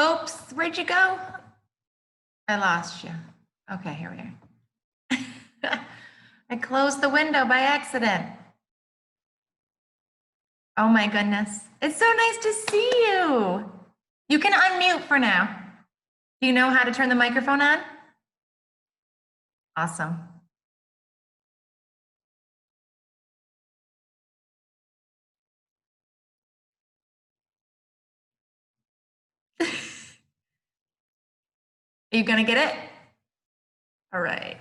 Oops, where'd you go? I lost you. Okay, here we are. I closed the window by accident. Oh my goodness. It's so nice to see you. You can unmute for now. Do you know how to turn the microphone on? Awesome. Are you gonna get it? All right.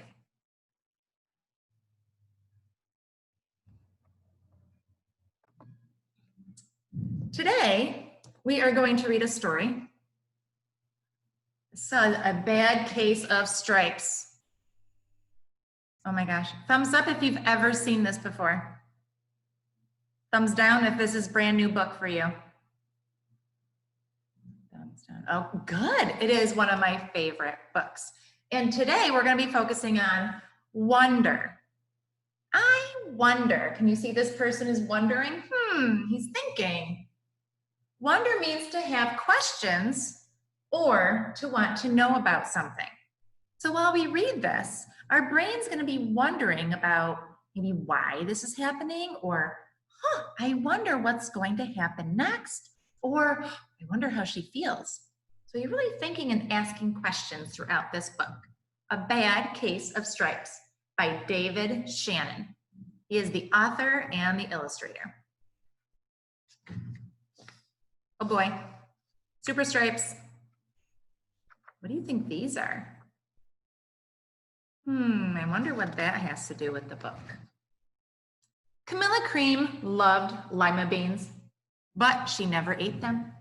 Today, we are going to read a story. It's a bad case of stripes. Oh my gosh. Thumbs up if you've ever seen this before. Thumbs down if this is a brand new book for you. Thumbs down. Oh, good. It is one of my favorite books. And today we're going to be focusing on wonder. I wonder. Can you see this person is wondering? He's thinking. Wonder means to have questions or to want to know about something. So while we read this, our brain's going to be wondering about maybe why this is happening, or I wonder what's going to happen next, or I wonder how she feels. So you're really thinking and asking questions throughout this book. A Bad Case of Stripes by David Shannon. He is the author and the illustrator. Oh boy, super stripes. What do you think these are? I wonder what that has to do with the book. Camilla Cream loved lima beans, but she never ate them.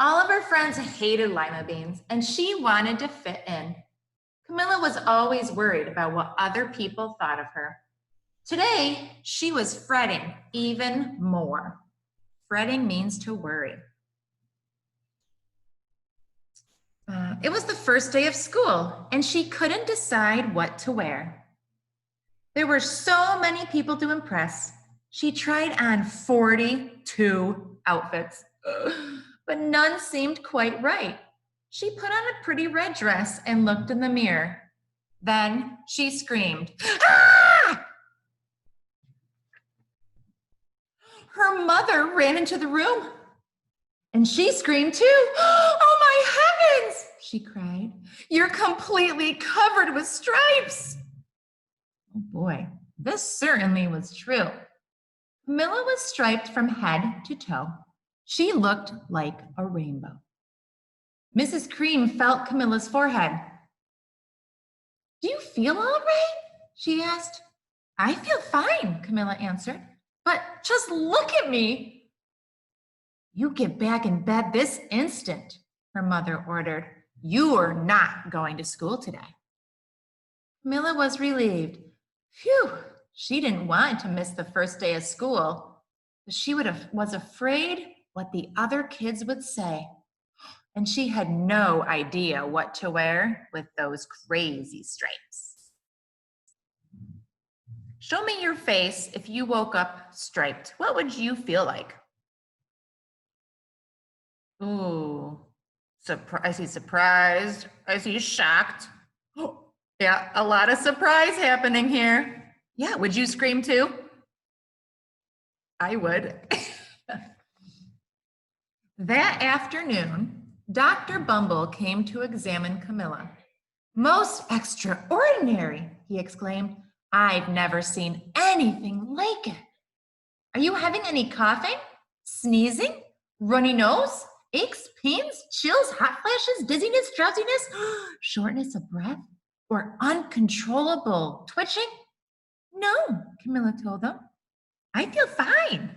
All of her friends hated lima beans, and she wanted to fit in. Camilla was always worried about what other people thought of her. Today, she was fretting even more. Fretting means to worry. It was the first day of school, and she couldn't decide what to wear. There were so many people to impress. She tried on 42 outfits, but none seemed quite right. She put on a pretty red dress and looked in the mirror. Then she screamed, "Ah!" Her mother ran into the room, and she screamed too. "Oh my heavens!" she cried. "You're completely covered with stripes." Oh boy, this certainly was true. Camilla was striped from head to toe. She looked like a rainbow. Mrs. Cream felt Camilla's forehead. "Do you feel all right?" she asked. "I feel fine," Camilla answered. "But just look at me." "You get back in bed this instant," her mother ordered. "You are not going to school today." Camilla was relieved. Phew, she didn't want to miss the first day of school, but she was afraid what the other kids would say. And she had no idea what to wear with those crazy stripes. Show me your face if you woke up striped. What would you feel like? Ooh, I see surprised. I see shocked. Oh, yeah, a lot of surprise happening here. Yeah, would you scream too? I would. That afternoon, Dr. Bumble came to examine Camilla. "Most extraordinary," he exclaimed. "I've never seen anything like it. Are you having any coughing, sneezing, runny nose, aches, pains, chills, hot flashes, dizziness, drowsiness, shortness of breath, or uncontrollable twitching?" "No," Camilla told them. "I feel fine."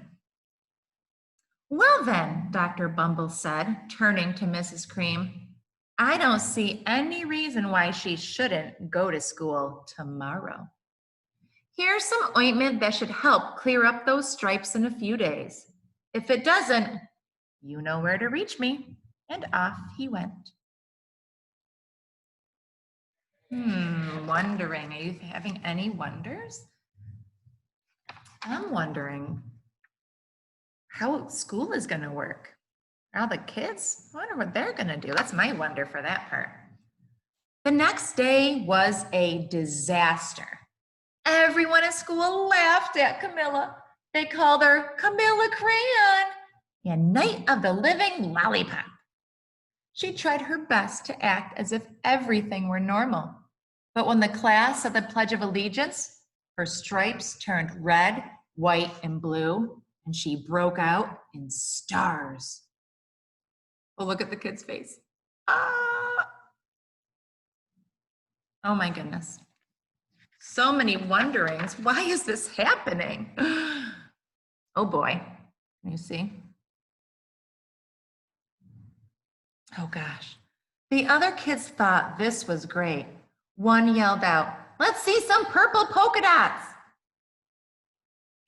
"Well then," Dr. Bumble said, turning to Mrs. Cream, "I don't see any reason why she shouldn't go to school tomorrow. Here's some ointment that should help clear up those stripes in a few days. If it doesn't, you know where to reach me." And off he went. Wondering, are you having any wonders? I'm wondering how school is going to work. All the kids? I wonder what they're gonna do. That's my wonder for that part. The next day was a disaster. Everyone at school laughed at Camilla. They called her Camilla Crayon and Night of the Living Lollipop. She tried her best to act as if everything were normal. But when the class said the Pledge of Allegiance, her stripes turned red, white, and blue, and she broke out in stars. Oh, look at the kid's face. Ah! Oh my goodness. So many wonderings. Why is this happening? Oh boy. Can you see? Oh gosh. The other kids thought this was great. One yelled out, "Let's see some purple polka dots."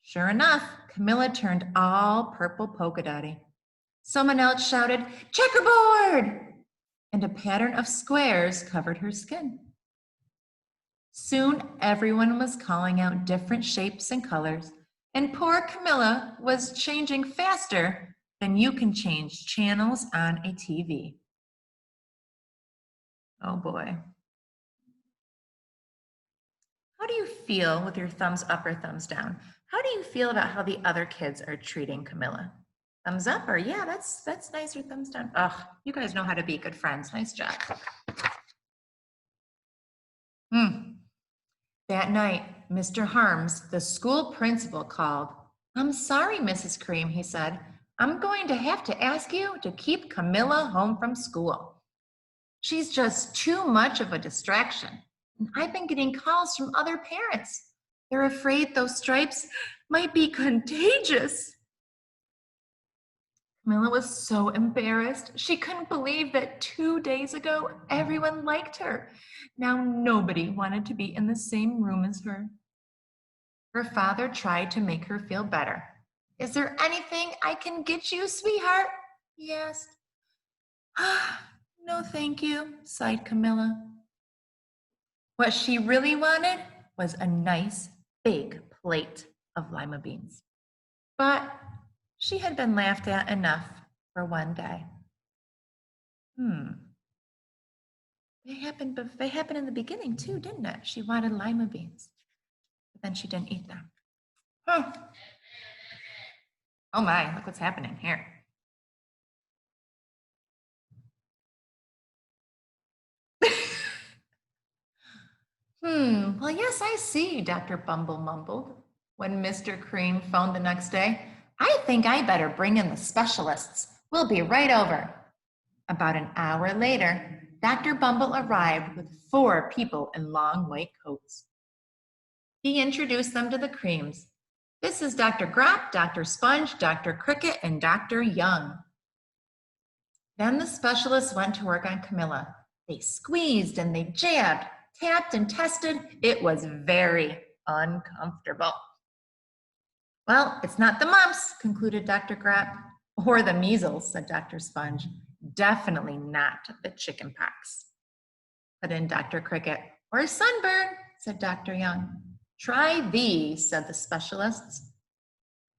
Sure enough, Camilla turned all purple polka dotty. Someone else shouted, "Checkerboard!" And a pattern of squares covered her skin. Soon everyone was calling out different shapes and colors, and poor Camilla was changing faster than you can change channels on a TV. Oh boy. How do you feel with your thumbs up or thumbs down? How do you feel about how the other kids are treating Camilla? Thumbs up or yeah, that's nice, or thumbs down? Oh, you guys know how to be good friends. Nice job. That night, Mr. Harms, the school principal, called. "I'm sorry, Mrs. Cream," he said. "I'm going to have to ask you to keep Camilla home from school. She's just too much of a distraction. And I've been getting calls from other parents. They're afraid those stripes might be contagious." Camilla was so embarrassed. She couldn't believe that 2 days ago, everyone liked her. Now nobody wanted to be in the same room as her. Her father tried to make her feel better. "Is there anything I can get you, sweetheart?" he asked. "No, thank you," sighed Camilla. What she really wanted was a nice big plate of lima beans. But she had been laughed at enough for one day. They happened in the beginning too, didn't it? She wanted lima beans, but then she didn't eat them. Oh my, look what's happening here. Well, yes, I see," Dr. Bumble mumbled. When Mr. Cream phoned the next day, "I think I better bring in the specialists. We'll be right over." About an hour later, Dr. Bumble arrived with 4 people in long white coats. He introduced them to the Creams. "This is Dr. Grop, Dr. Sponge, Dr. Cricket, and Dr. Young." Then the specialists went to work on Camilla. They squeezed and they jabbed, tapped and tested. It was very uncomfortable. "Well, it's not the mumps," concluded Dr. Grop. "Or the measles," said Dr. Sponge. "Definitely not the chicken pox," put in Dr. Cricket. "Or sunburn," said Dr. Young. "Try these," said the specialists.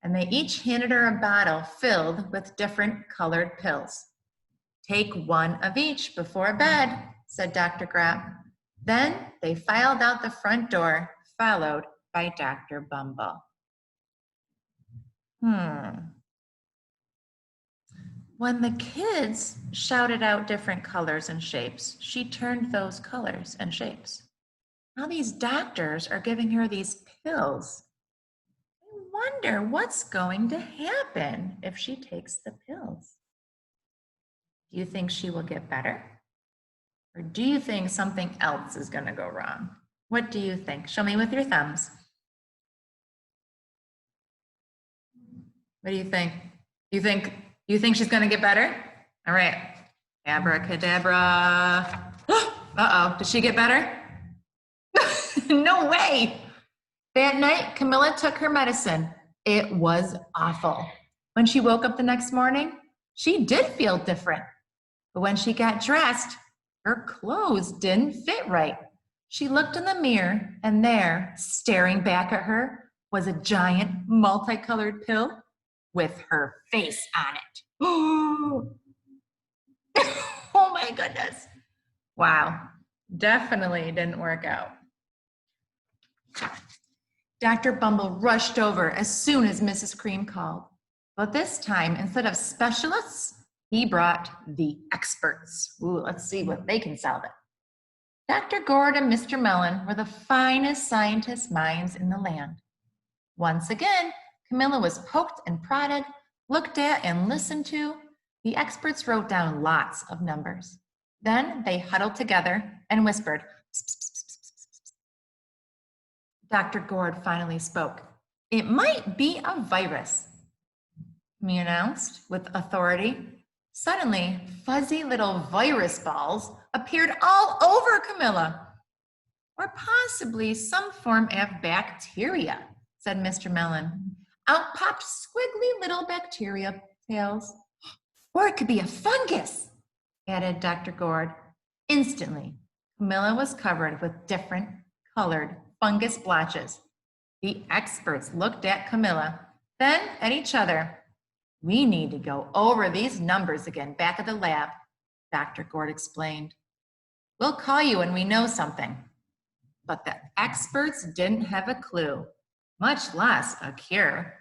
And they each handed her a bottle filled with different colored pills. "Take 1 of each before bed," said Dr. Grop. Then they filed out the front door, followed by Dr. Bumble. When the kids shouted out different colors and shapes, she turned those colors and shapes. Now these doctors are giving her these pills. I wonder what's going to happen if she takes the pills. Do you think she will get better? Or do you think something else is going to go wrong? What do you think? Show me with your thumbs. What do you think? You think she's going to get better? All right. Abracadabra. Uh-oh. Did she get better? No way. That night, Camilla took her medicine. It was awful. When she woke up the next morning, she did feel different. But when she got dressed, her clothes didn't fit right. She looked in the mirror, and there, staring back at her, was a giant multicolored pill with her face on it. Oh, oh my goodness. Wow. Definitely didn't work out. Dr. Bumble rushed over as soon as Mrs. Cream called. But this time, instead of specialists, he brought the experts. Ooh, let's see what they can solve it. Dr. Gord and Mr. Mellon were the finest scientist minds in the land. Once again, Camilla was poked and prodded, looked at and listened to. The experts wrote down lots of numbers. Then they huddled together and whispered. Dr. Gord finally spoke. It might be a virus, he announced with authority. Suddenly, fuzzy little virus balls appeared all over Camilla. Or possibly some form of bacteria, said Mr. Mellon. Out popped squiggly little bacteria tails. Or it could be a fungus, added Dr. Gord. Instantly, Camilla was covered with different colored fungus blotches. The experts looked at Camilla, then at each other. We need to go over these numbers again back at the lab, Dr. Gord explained. We'll call you when we know something. But the experts didn't have a clue, much less a cure.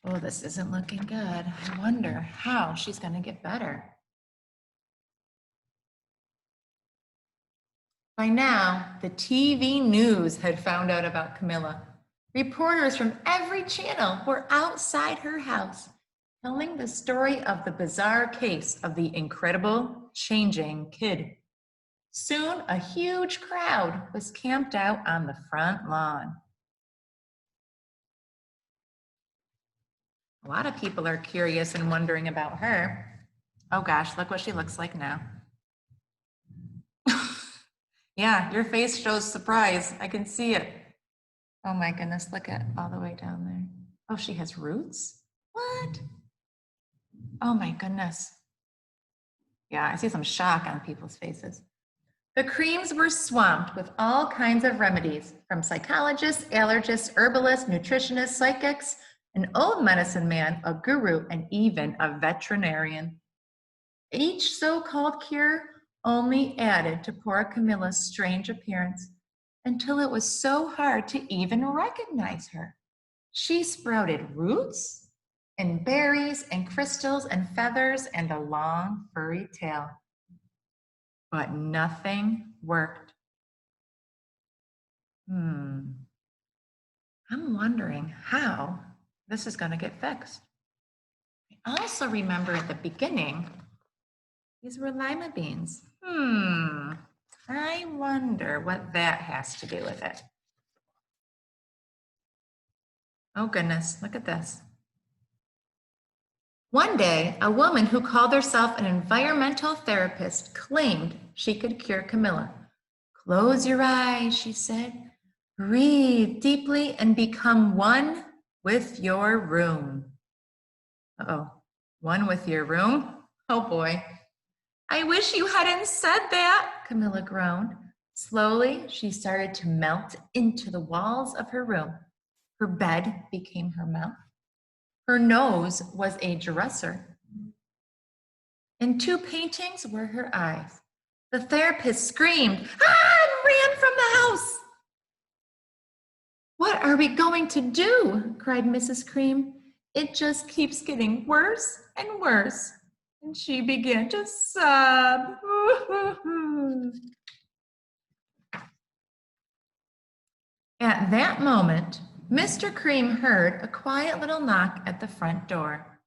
Oh, this isn't looking good. I wonder how she's going to get better. By now, the TV news had found out about Camilla. Reporters from every channel were outside her house, telling the story of the bizarre case of the incredible changing kid. Soon, a huge crowd was camped out on the front lawn. A lot of people are curious and wondering about her. Oh gosh, look what she looks like now. Yeah, your face shows surprise. I can see it. Oh my goodness, look at all the way down there. Oh, she has roots? What? Oh my goodness. Yeah, I see some shock on people's faces. The creams were swamped with all kinds of remedies from psychologists, allergists, herbalists, nutritionists, psychics, an old medicine man, a guru, and even a veterinarian. Each so-called cure only added to poor Camilla's strange appearance until it was so hard to even recognize her. She sprouted roots and berries and crystals and feathers and a long furry tail. But nothing worked. I'm wondering how this is going to get fixed. I also remember at the beginning, these were lima beans. I wonder what that has to do with it. Oh goodness, look at this. One day, a woman who called herself an environmental therapist claimed she could cure Camilla. Close your eyes, she said. Breathe deeply and become one with your room. Uh-oh, one with your room? Oh boy. I wish you hadn't said that, Camilla groaned. Slowly, she started to melt into the walls of her room. Her bed became her mouth. Her nose was a dresser. And two paintings were her eyes. The therapist screamed, and ran from the house. What are we going to do? Cried Mrs. Cream. It just keeps getting worse and worse. And she began to sob. At that moment, Mr. Cream heard a quiet little knock at the front door.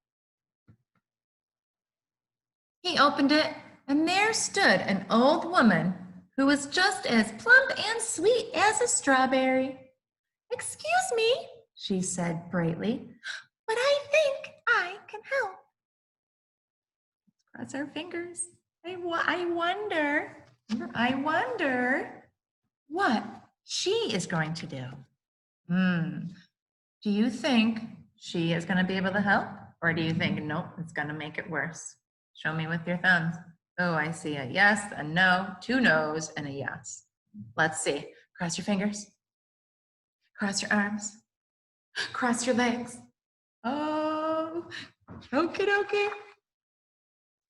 He opened it, and there stood an old woman who was just as plump and sweet as a strawberry. Excuse me, she said brightly, but I think I can help. Cross our fingers. I wonder what she is going to do. Do you think she is going to be able to help? Or do you think, nope, it's going to make it worse? Show me with your thumbs. Oh, I see a yes, a no, two no's, and a yes. Let's see. Cross your fingers. Cross your arms. Cross your legs. Oh, Okay.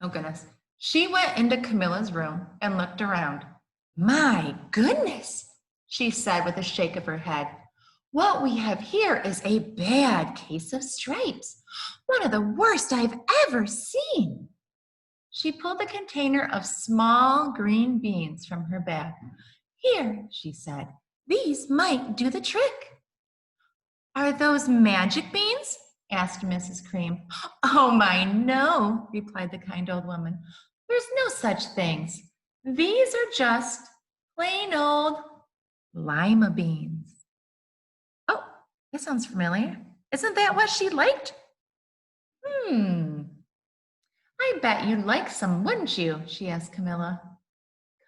Oh, goodness. She went into Camilla's room and looked around. My goodness, she said with a shake of her head. What we have here is a bad case of stripes, one of the worst I've ever seen. She pulled a container of small green beans from her bag. Here, she said, these might do the trick. Are those magic beans? Asked Mrs. Cream. Oh my, no, replied the kind old woman. There's no such things. These are just plain old lima beans. Oh, that sounds familiar. Isn't that what she liked? I bet you'd like some, wouldn't you? She asked Camilla.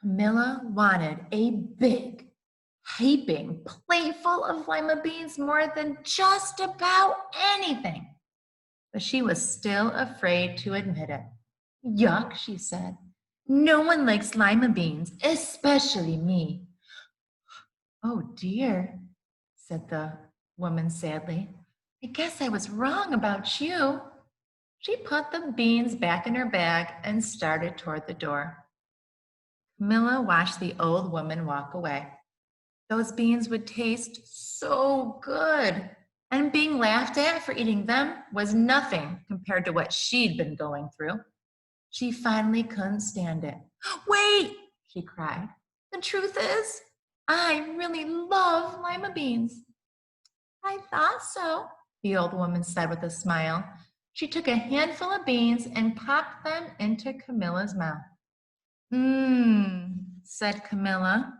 Camilla wanted a big, heaping plate full of lima beans more than just about anything. But she was still afraid to admit it. Yuck, she said. No one likes lima beans, especially me. Oh dear, said the woman sadly. I guess I was wrong about you. She put the beans back in her bag and started toward the door. Camilla watched the old woman walk away. Those beans would taste so good, and being laughed at for eating them was nothing compared to what she'd been going through. She finally couldn't stand it. Wait, she cried. The truth is, I really love lima beans. I thought so, the old woman said with a smile. She took a handful of beans and popped them into Camilla's mouth. Said Camilla.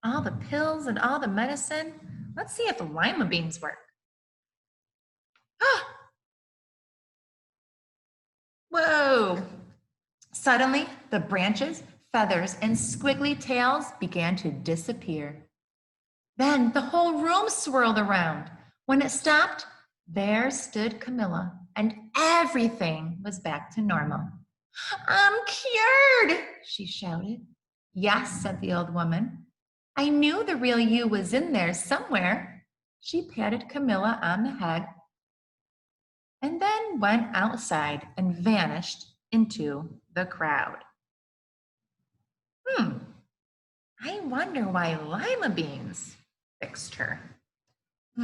All the pills and all the medicine. Let's see if the lima beans work. Whoa! Suddenly, the branches, feathers, and squiggly tails began to disappear. Then the whole room swirled around. When it stopped, there stood Camilla, and everything was back to normal. I'm cured, she shouted. Yes, said the old woman. I knew the real you was in there somewhere. She patted Camilla on the head and then went outside and vanished into the crowd. I wonder why lima beans fixed her.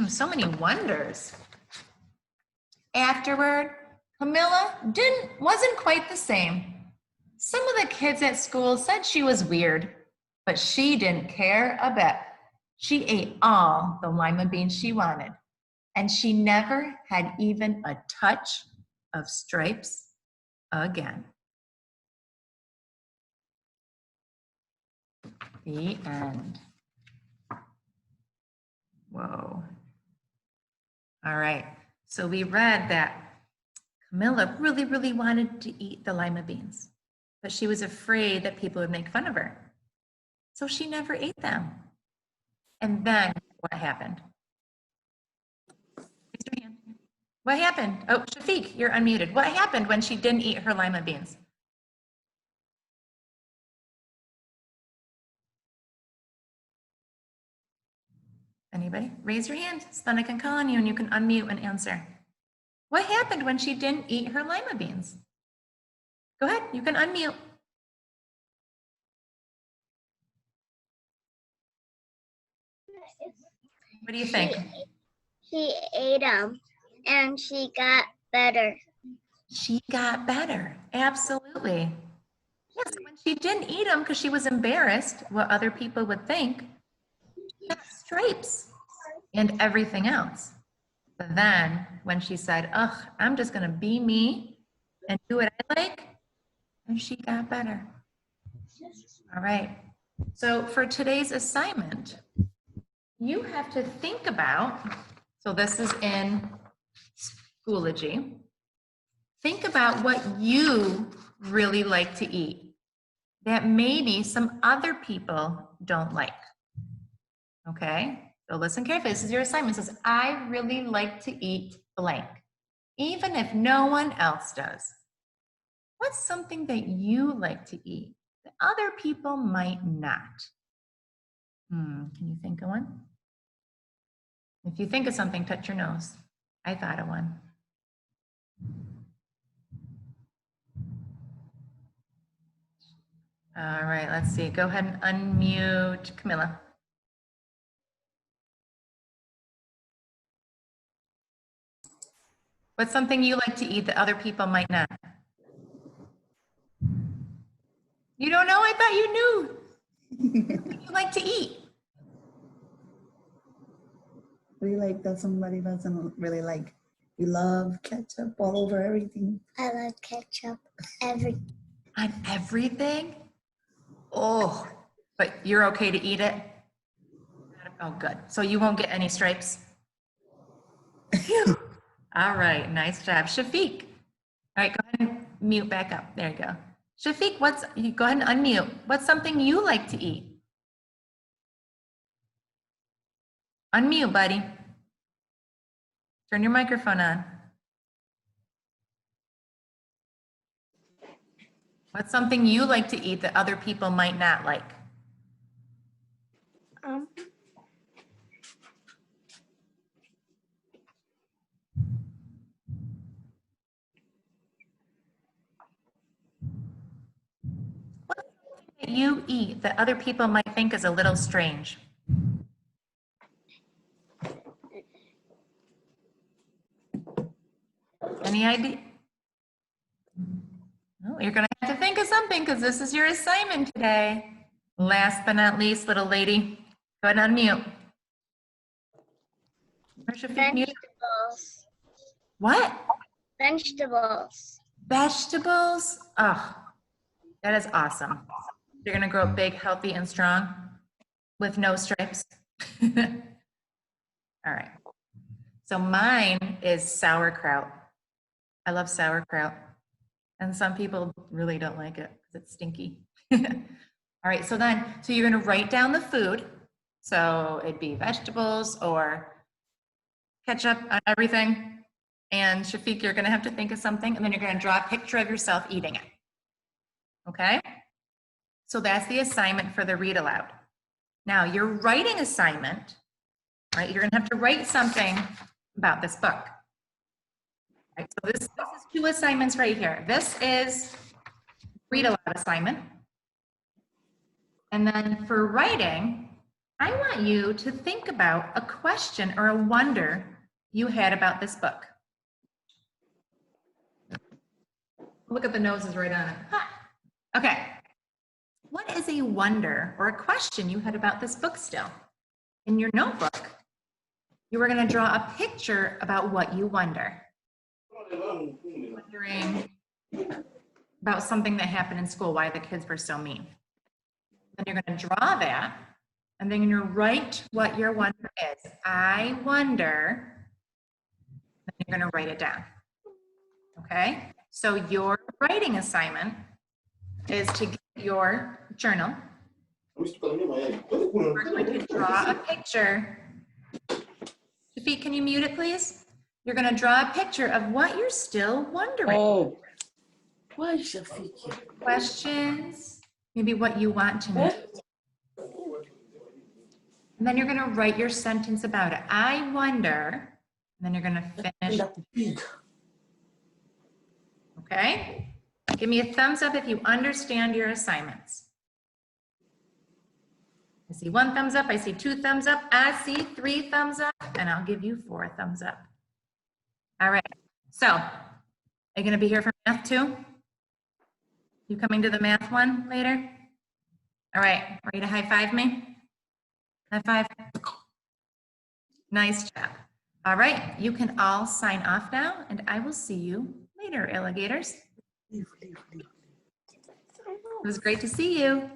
So many wonders. Afterward, Camilla wasn't quite the same. Some of the kids at school said she was weird, but she didn't care a bit. She ate all the lima beans she wanted, and she never had even a touch of stripes again. The end. Whoa. All right, so we read that Camilla really, really wanted to eat the lima beans, but she was afraid that people would make fun of her. So she never ate them. And then what happened? Raise your hand. What happened? Oh, Shafiq, you're unmuted. What happened when she didn't eat her lima beans? Anybody? Raise your hand so then I can call on you and you can unmute and answer. What happened when she didn't eat her lima beans? Go ahead, you can unmute. What do you think? She ate them and she got better. She got better, absolutely. Yes, when she didn't eat them because she was embarrassed what other people would think, she got stripes and everything else. But then when she said, ugh, I'm just gonna be me and do what I like, and she got better. All right, so for today's assignment, you have to think about, so this is in Schoology, think about what you really like to eat that maybe some other people don't like. Okay, so listen carefully. This is your assignment. It says, I really like to eat blank, even if no one else does. What's something that you like to eat that other people might not? Can you think of one? If you think of something, touch your nose. I thought of one. All right, let's see. Go ahead and unmute Camilla. What's something you like to eat that other people might not? You don't know? I thought you knew. What do you like to eat? What do you like that somebody doesn't really like? You love ketchup all over everything. I like ketchup On everything? Oh, but you're okay to eat it? Oh, good. So you won't get any stripes? All right, nice job. Shafiq. All right, go ahead and mute back up. There you go. Shafiq, you go ahead and unmute. What's something you like to eat? Unmute, buddy. Turn your microphone on. What's something you like to eat that other people might not like? What's something that you eat that other people might think is a little strange? Any idea? Oh, you're gonna have to think of something because this is your assignment today. Last but not least, little lady, go ahead and unmute. Where's your mute? vegetables. What? Vegetables. Vegetables? Oh, that is awesome. You're gonna grow up big, healthy, and strong with no stripes. All right. So mine is sauerkraut. I love sauerkraut. And some people really don't like it because it's stinky. All right, so you're gonna write down the food. So it'd be vegetables or ketchup on everything. And Shafiq, you're gonna have to think of something and then you're gonna draw a picture of yourself eating it. Okay? So that's the assignment for the read aloud. Now your writing assignment, right? You're gonna have to write something about this book. Right, so this is 2 assignments right here. This is read aloud assignment. And then for writing, I want you to think about a question or a wonder you had about this book. Look at the noses right on it. Huh. Okay. What is a wonder or a question you had about this book still? In your notebook, you were going to draw a picture about what you wonder. Wondering about something that happened in school, why the kids were so mean. Then you're going to draw that, and then you're going to write what your wonder is. I wonder, then you're going to write it down. Okay? So your writing assignment is to get your journal. We're going to draw a picture. Shafiq, can you mute it, please? You're going to draw a picture of what you're still wondering. Oh, why Shafiq? Questions, maybe what you want to know. And then you're going to write your sentence about it. I wonder, and then you're going to finish. Okay? Give me a thumbs up if you understand your assignments. I see 1 thumbs up, I see 2 thumbs up, I see 3 thumbs up, and I'll give you 4 thumbs up. All right, so are you gonna be here for math too? You coming to the math one later? All right, ready to high five me? High five. Nice job. All right, you can all sign off now, and I will see you later, alligators. It was great to see you.